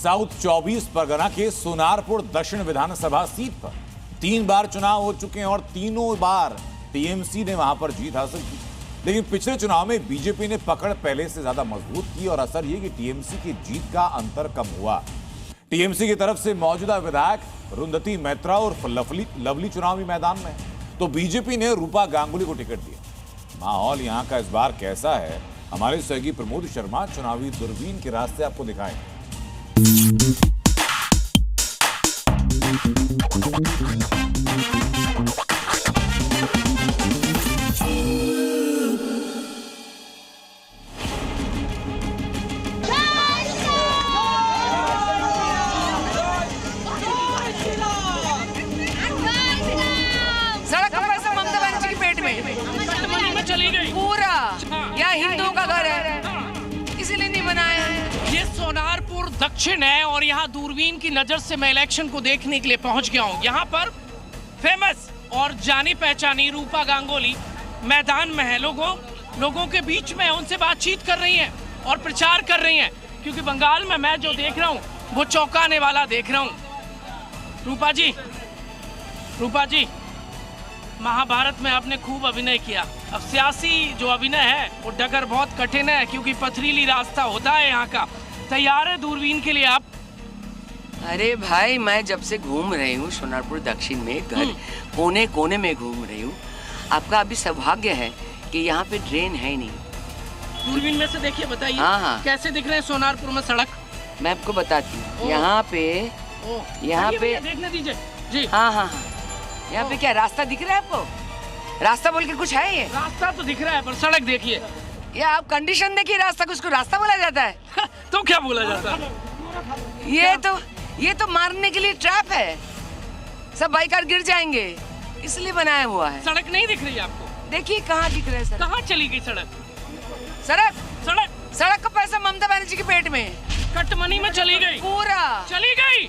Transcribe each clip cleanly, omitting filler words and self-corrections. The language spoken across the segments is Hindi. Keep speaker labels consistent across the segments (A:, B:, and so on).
A: साउथ 24 परगना के सोनारपुर दक्षिण विधानसभा सीट पर 3 बार चुनाव हो चुके हैं और तीनों बार टीएमसी ने वहां पर जीत हासिल की। लेकिन पिछले चुनाव में बीजेपी ने पकड़ पहले से ज्यादा मजबूत की और असर यह कि टीएमसी की जीत का अंतर कम हुआ। टीएमसी की तरफ से मौजूदा विधायक रुंधति मैत्रा और लवली चुनावी मैदान में, तो बीजेपी ने रूपा गांगुली को टिकट दिया। माहौल यहां का इस बार कैसा है, हमारे सहयोगी प्रमोद शर्मा चुनावी दूरबीन के रास्ते आपको दिखाएंगे।
B: सड़क का पैसा ममता बनर्जी के पेट में चली गई पूरा। यहाँ हिंदुओं का घर है, इसीलिए नहीं बनाया है।
C: ये सोनारपुर दक्षिण है और यहाँ दूरबीन की नजर से मैं इलेक्शन को देखने के लिए पहुंच गया हूँ। यहाँ पर फेमस और जानी पहचानी रूपा गांगुली मैदान में है। लोगों के बीच में उनसे बातचीत कर रही हैं और प्रचार कर रही हैं, क्योंकि बंगाल में मैं जो देख रहा हूँ वो चौंकाने वाला देख रहा हूँ। रूपा जी, महाभारत में आपने खूब अभिनय किया। अब सियासी जो अभिनय है वो डगर बहुत कठिन है, क्योंकि पथरीली रास्ता होता है यहाँ का। तैयार है दूरबीन के लिए आप?
B: अरे भाई, मैं जब से घूम रही हूँ सोनारपुर दक्षिण में, घर कोने कोने में घूम रही हूँ। आपका अभी सौभाग्य है कि यहाँ पे ड्रेन है ही नहीं।
C: दूरबीन में से देखिए, बताइए।
B: हाँ।
C: कैसे दिख रहे हैं सोनारपुर में सड़क?
B: मैं आपको बताती हूँ। यहाँ पे
C: देखने दीजिए जी।
B: हाँ, यहाँ पे क्या रास्ता दिख रहा है आपको? रास्ता बोल के कुछ है ये?
C: रास्ता तो दिख रहा है, पर सड़क देखिए।
B: या आप कंडीशन देखिए रास्ता को, उसको रास्ता बोला जाता है?
C: तो क्या बोला जाता है?
B: ये तो मारने के लिए ट्रैप है। सब बाइकर गिर जाएंगे, इसलिए बनाया हुआ है।
C: सड़क नहीं दिख रही आपको?
B: देखिए कहाँ दिख रहा है सड़क।
C: कहाँ चली गई सड़क?
B: सड़क का पैसा ममता बनर्जी के पेट में,
C: कटमनी में चली गई
B: पूरा।
C: चली गई।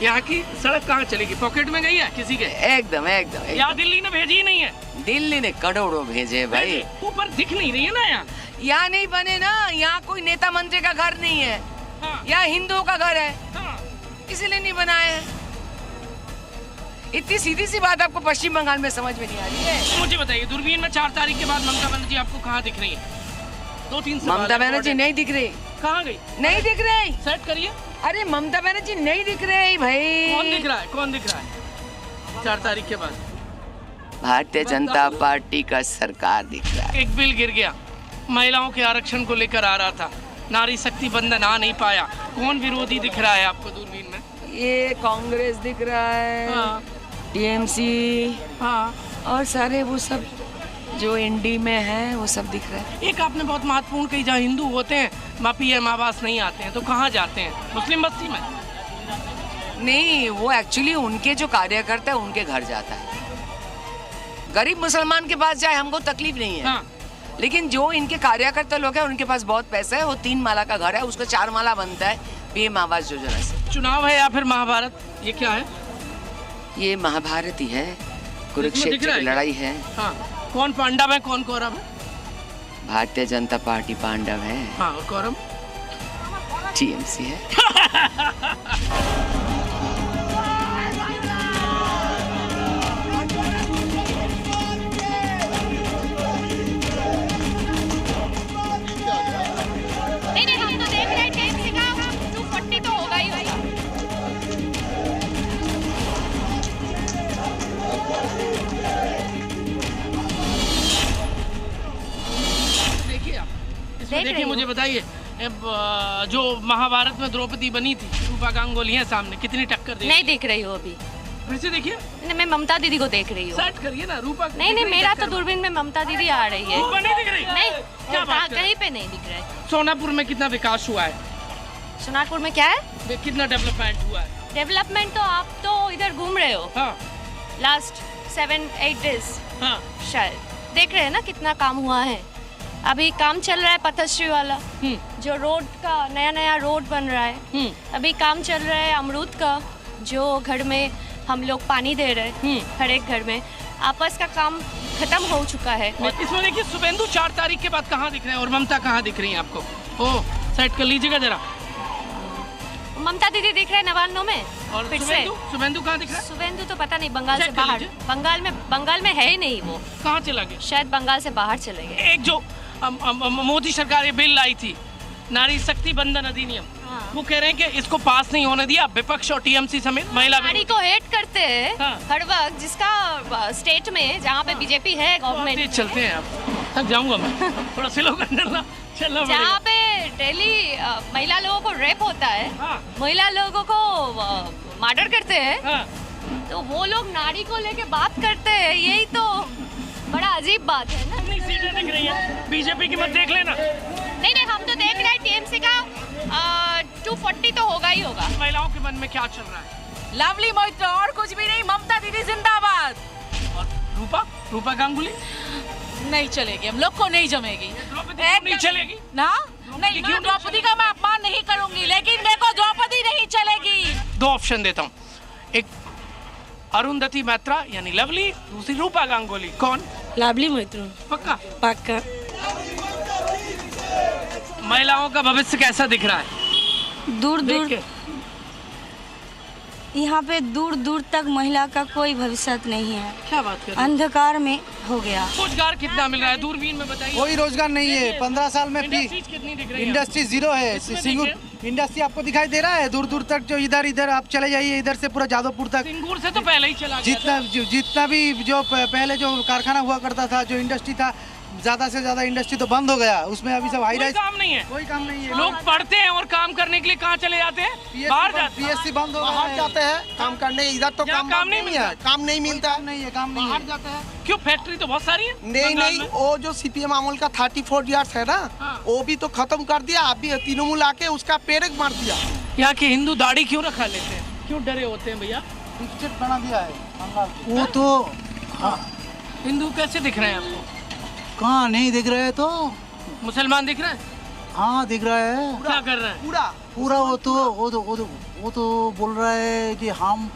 C: यहाँ की सड़क कहाँ चली गई? पॉकेट में गई है किसी के?
B: एकदम।
C: यहाँ दिल्ली ने भेजी ही नहीं है?
B: दिल्ली ने करोड़ों भेजे भाई।
C: ऊपर दिख नहीं रही है ना
B: यहाँ नहीं बने ना। यहाँ कोई नेता मंत्री का घर नहीं है।
C: हाँ।
B: यहाँ हिंदुओं का घर है।
C: हाँ।
B: इसीलिए नहीं बनाए हैं। इतनी सीधी सी बात आपको पश्चिम बंगाल में समझ में नहीं आ रही है?
C: मुझे बताइए, दूरबीन में 4 तारीख के बाद ममता बनर्जी आपको कहाँ दिख रही है? 2-3
B: ममता बनर्जी नहीं दिख रही।
C: कहाँ गई?
B: नहीं दिख रही।
C: सेट करिए।
B: अरे ममता बनर्जी नहीं दिख रही भाई।
C: कौन दिख रहा है 4 तारीख के बाद?
B: भारतीय जनता पार्टी का सरकार दिख रहा है।
C: एक बिल गिर गया, महिलाओं के आरक्षण को लेकर आ रहा था, नारी शक्ति बंधन आ नहीं पाया। कौन विरोधी दिख रहा है आपको दूरबीन में?
B: ये कांग्रेस दिख रहा है।
C: हाँ।
B: टीएमसी।
C: हाँ।
B: और सारे वो सब जो एनडी में है वो सब दिख रहा है।
C: एक आपने बहुत महत्वपूर्ण कही, जहाँ हिंदू होते हैं वहाँ पीएम आवास नहीं आते हैं, तो कहाँ जाते हैं? मुस्लिम बस्ती में?
B: नहीं, वो एक्चुअली उनके जो कार्यकर्ता है उनके घर जाता है। गरीब मुसलमान के पास जाए हमको तकलीफ नहीं है।
C: हाँ।
B: लेकिन जो इनके कार्यकर्ता लोग हैं उनके पास बहुत पैसा है। वो 3 माला का घर है, उसको 4 माला बनता है पीएम आवास योजना से।
C: चुनाव है या फिर महाभारत? ये क्या है?
B: ये महाभारत ही है, कुरुक्षेत्र की लड़ाई है।
C: हाँ। कौन पांडव है, कौन कौरव है?
B: भारतीय जनता पार्टी पांडव है।
C: हाँ, और कौरव?
B: टीएमसी है।
D: नहीं, हम तो देख रहे हैं टीएमसी का 240 तो होगा ही होगा।
C: देखिए, मुझे बताइए, जो महाभारत में द्रौपदी बनी थी, रूपा गांगुली है सामने, कितनी टक्कर दे?
D: नहीं दिख रही हो अभी।
C: फिर से देखिए।
D: मैं ममता दीदी को देख रही हूँ।
C: सेट करिए ना रूपा।
D: नहीं, मेरा तो दूरबीन में ममता दीदी आ रही है।
C: रूपा नहीं दिख रही?
D: नहीं,
C: क्या बात कर?
D: कहीं पे नहीं दिख रहा है।
C: सोनापुर में कितना विकास हुआ है?
D: सोनारपुर में क्या है?
C: कितना डेवलपमेंट हुआ है?
D: डेवलपमेंट तो आप तो इधर घूम रहे हो।
C: हाँ।
D: लास्ट 7-8 डेज
C: हाँ।
D: शायद देख रहे हैं ना कितना काम हुआ है। अभी काम चल रहा है पथश्री वाला, जो रोड का नया रोड बन रहा है। अभी काम चल रहा है अमरूद का, जो घर में हम लोग पानी दे रहे हैं हर एक घर में। आपस का काम खत्म हो चुका है।
C: इसमें देखिए, शुभेंदु 4 तारीख के बाद कहाँ दिख रहे हैं और ममता कहाँ दिख रही है आपको? ओ, सेट कर लीजिएगा जरा।
D: ममता दीदी दिख रहे हैं नवान्नों में।
C: और
D: फिर से
C: शुभेंदु कहाँ दिख रहा है?
D: शुभेंदु तो पता नहीं, बंगाल से
C: चेक कर
D: बाहर,
C: लीजिए।
D: बंगाल में है ही नहीं वो,
C: कहाँ चला गया?
D: शायद बंगाल से बाहर चले गए।
C: एक जो मोदी सरकार ये बिल लाई थी, नारी शक्ति बंधन अधिनियम, वो कह रहे हैं कि इसको पास नहीं होने दिया विपक्ष और टीएमसी समेत महिला
D: नारी को हेट करते हैं हर वक्त, जिसका स्टेट में जहाँ पे बीजेपी है गवर्नमेंट।
C: चलते हैं, आप थक जाऊंगा मैं, थोड़ा स्लो चलना
D: जहाँ पे डेली महिला लोगों को रेप होता है, महिला लोगों को मर्डर करते हैं, तो वो लोग नारी को लेके बात करते हैं, यही तो बड़ा अजीब बात है ना।
C: कितनी सीटें दिख रही है बीजेपी की? मत देख लेना।
D: नहीं, हम तो देख रहे हैं टीएमसी का 240 तो होगा ही होगा।
C: महिलाओं के मन में क्या चल रहा है?
E: लवली मोहित्रो, और कुछ भी नहीं, ममता दीदी जिंदाबाद।
C: और रूपा गांगुली
E: नहीं चलेगी, हम लोग को नहीं जमेगी।
C: नहीं चलेगी
E: ना, नहीं, मैं द्रौपदी का मैं अपमान नहीं करूंगी, लेकिन देखो द्रौपदी नहीं चलेगी।
C: दो ऑप्शन देता हूँ, एक अरुंधति मैत्रा यानी लवली, दूसरी रूपा गांगुली। कौन?
F: लवली मोहित्रो।
C: पक्का?
F: पक्का।
C: महिलाओं का भविष्य कैसा दिख रहा है?
F: दूर दूर यहाँ पे दूर दूर तक महिला का कोई भविष्य नहीं है।
C: क्या बात कर रहे हैं?
F: अंधकार में हो गया।
C: रोजगार कितना मिल रहा है दूरबीन में बताइए?
G: कोई रोजगार नहीं है। 15 साल में
C: कितनी दिख रही है?
G: इंडस्ट्री जीरो है। सिंगूर इंडस्ट्री आपको दिखाई दे रहा है दूर दूर तक, जो इधर आप चले जाइए, इधर से पूरा जादवपुर तक।
C: सिंगूर से तो पहले ही चला गया।
G: जितना भी जो पहले जो कारखाना हुआ करता था, जो इंडस्ट्री था, ज्यादा से ज्यादा इंडस्ट्री तो बंद हो गया। उसमें अभी सब हाई राइज,
C: काम नहीं है,
G: कोई काम नहीं है।
C: लोग पढ़ते हैं और काम करने के लिए कहाँ चले जाते हैं? बाहर जाते हैं।
G: पीएससी बंद हो
H: बाहर जाते हैं काम करने, इधर तो काम नहीं मिलता है, काम नहीं मिलता है,
G: काम नहीं
H: बाहर जाते हैं।
C: क्यों? फैक्ट्री तो बहुत सारी है।
H: नहीं, वो जो सीपीएम अमल का 34 इयर्स है ना, वो भी तो खत्म कर दिया। अभी तृणमूल आके उसका पेरेक मार दिया।
C: यहाँ के हिंदू दाढ़ी क्यों रखा लेते हैं? क्यों डरे होते हैं भैया?
G: बना दिया है वो तो।
C: हिंदू कैसे दिख रहे हैं आपको?
G: कहाँ नहीं दिख रहे? तो
C: मुसलमान दिख रहे हैं?
G: हाँ दिख रहा है।
C: क्या कर रहे हैं?
G: पूरा वो तो बोल रहा है कि हम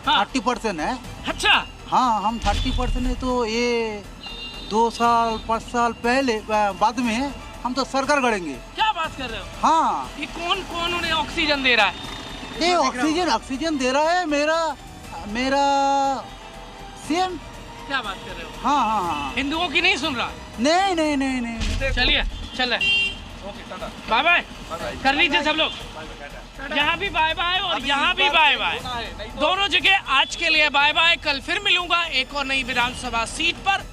G: 30% है।
C: अच्छा,
G: हाँ हम 30% है, तो ये 2 साल 5 साल पहले बाद में हम तो सरकार गढ़ेंगे।
C: क्या बात कर रहे हो?
G: हाँ।
C: ये कौन उन्हें ऑक्सीजन दे रहा है?
G: ये ऑक्सीजन दे रहा है मेरा सीएम।
C: क्या बात कर रहे हो?
G: हाँ।
C: हिंदुओं की नहीं सुन रहा?
G: नहीं।
C: चलिए चल रहे, बाय बाय कर लीजिए सब लोग। यहाँ भी बाय बाय और यहाँ भी बाय बाय, दोनों जगह आज के लिए बाय बाय। कल फिर मिलूंगा एक और नई विधानसभा सीट पर।